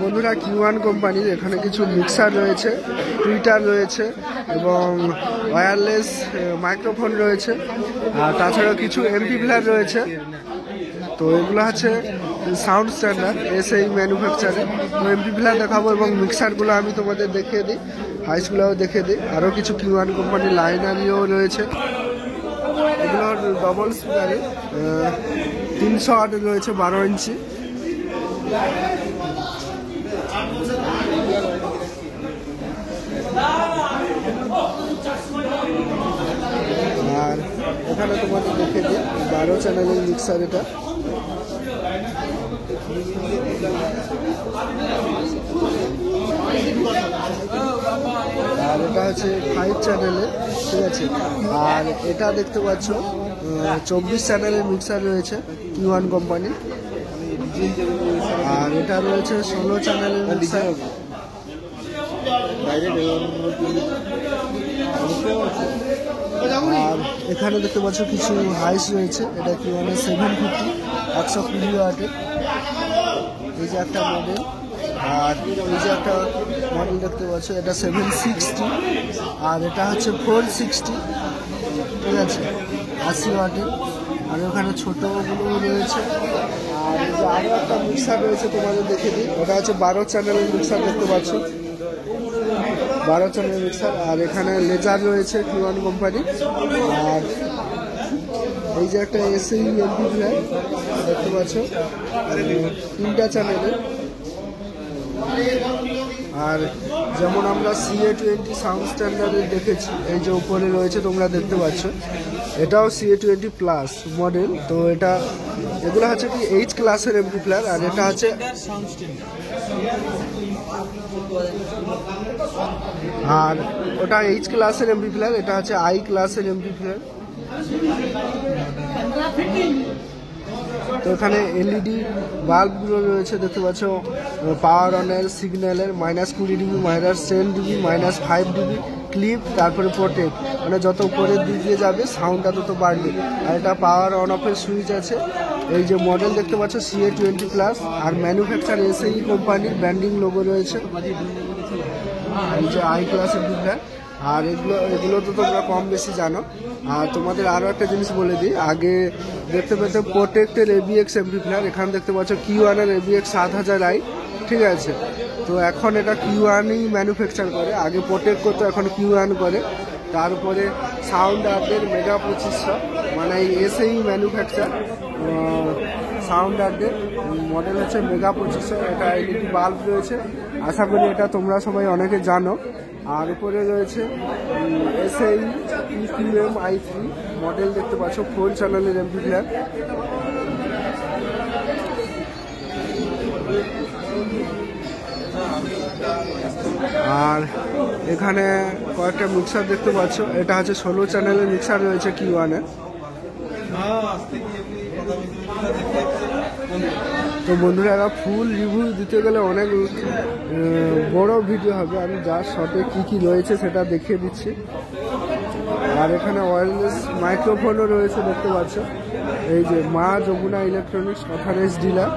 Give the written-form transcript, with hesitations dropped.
বন্ধুরা কিউ1 কোম্পানির এখানে কিছু মিক্সার রয়েছে, টুইটার রয়েছে এবং ওয়্যারলেস মাইক্রোফোন রয়েছে, আর তাছাড়াও কিছু এমপি প্লেয়ার রয়েছে। তো এগুলো হচ্ছে সাউন্ড স্ট্যান্ডার্ড এসএই ম্যানুফ্যাকচারে। তো এমপি প্লেয়ার দেখাবো এবং মিক্সারগুলো আমি তোমাদের দেখিয়ে দিই, হাইসগুলোও দেখিয়ে দিই। আরও কিছু কিউ1 কোম্পানির লাইনারিও রয়েছে, এগুলো ডবল স্পিকারে 308 রয়েছে 12 ইঞ্চি। আর এখানে তোমাদের দেখে দিই 12 চ্যানেলের মিক্সার এটা। আর এটা হচ্ছে 5 চ্যানেলের, ঠিক আছে। আর এটা দেখতে পাচ্ছ 24 চ্যানেলের মিক্সার রয়েছে কিউ1 কোম্পানি। আর এটা রয়েছে 16 চ্যানেলের মিক্সার। আর এখানে দেখতে পাচ্ছ কিছু হাইস রয়েছে, এটা কিউ1 750 120 ওয়াটের। এই যে একটা মডেল, আর এই যে একটা মডেল দেখতে পাচ্ছ, এটা 760, আর এটা হচ্ছে 460, ঠিক আছে, 80 ওয়াটের। আর ওখানে ছোটোগুলো রয়েছে। আর এই যে আরও একটা মিক্সার রয়েছে তোমাদের দেখে দিই, ওটা হচ্ছে 12 চ্যানেলের মিক্সার দেখতে পাচ্ছ, 12 চ্যানেলের মিক্সার। আর এখানে লেজার রয়েছে কিউ1 কোম্পানি। আর এই যে একটা এসএই এমপি প্লেয়ার দেখতে পাচ্ছ, 3টা চ্যানেলের। আর যেমন আমরা CA20 সাউন্ড স্ট্যান্ডার্ডে দেখেছি, এই যে উপরে রয়েছে তোমরা দেখতে পাচ্ছ, এটাও CA20 প্লাস মডেল। তো এটা এগুলো হচ্ছে কি এইচ ক্লাসের এমপি প্লেয়ার, আর এটা হচ্ছে আর ওটা এইচ ক্লাসের এমপি প্লেয়ার, এটা হচ্ছে আই ক্লাসের এমপি প্লেয়ার। তো এখানে এলইডি বাল্বগুলো রয়েছে দেখতে পাচ্ছ, পাওয়ার অনের, সিগন্যালের, -20 ডিবি, -10 ডিবি, -5 ডিবি, ক্লিপ, তারপরে প্রোটেক্ট, মানে যত উপরের দিক দিয়ে যাবে সাউন্ডটা তত বাড়বে। আর এটা পাওয়ার অন অফের সুইচ আছে। এই যে মডেল দেখতে পাচ্ছ CA20 প্লাস, আর ম্যানুফ্যাকচার এসএই কোম্পানির ব্র্যান্ডিং লোগো রয়েছে। এই যে আই ক্লাসের ডিব্বা। আর এগুলো তো তোমরা কম বেশি জানো। আর তোমাদের আরও একটা জিনিস বলে দিই, আগে দেখতে পেতে প্রোটেক্টের ABX এমপি প্লেয়ার, এখানে দেখতে পাচ্ছ কিউ1-এর ABX 7000i, ঠিক আছে। তো এখন এটা কিউ1ই ম্যানুফ্যাকচার করে, আগে প্রোটেক্ট করতো, এখন কিউ1 করে। তারপরে সাউন্ড আর্টের মেগা 2500, মানে এই এসএই ম্যানুফ্যাকচার সাউন্ড আর্টের মডেল হচ্ছে মেগা 2500। এটা এলইডি বাল্ব রয়েছে, আশা করি এটা তোমরা সবাই অনেকে জানো। আর উপরে রয়েছে এসএই EQM i3 মডেল দেখতে পাচ্ছ, 4 চ্যানেলের এমপি প্লেয়ার। আর এখানে কয়েকটা মিক্সার দেখতে পাচ্ছ, এটা হচ্ছে 16 চ্যানেলের মিক্সার রয়েছে কিউ1-এর। তো বন্ধুরা এরা ফুল রিভিউ দিতে গেলে অনেক বড় ভিডিও হবে, আমি যার শর্টে কী রয়েছে সেটা দেখিয়ে দিচ্ছি। আর এখানে ওয়্যারলেস মাইক্রোফোনও রয়েছে দেখতে পাচ্ছ, এই যে মা যমুনা ইলেকট্রনিক্স অথরাইজড ডিলার।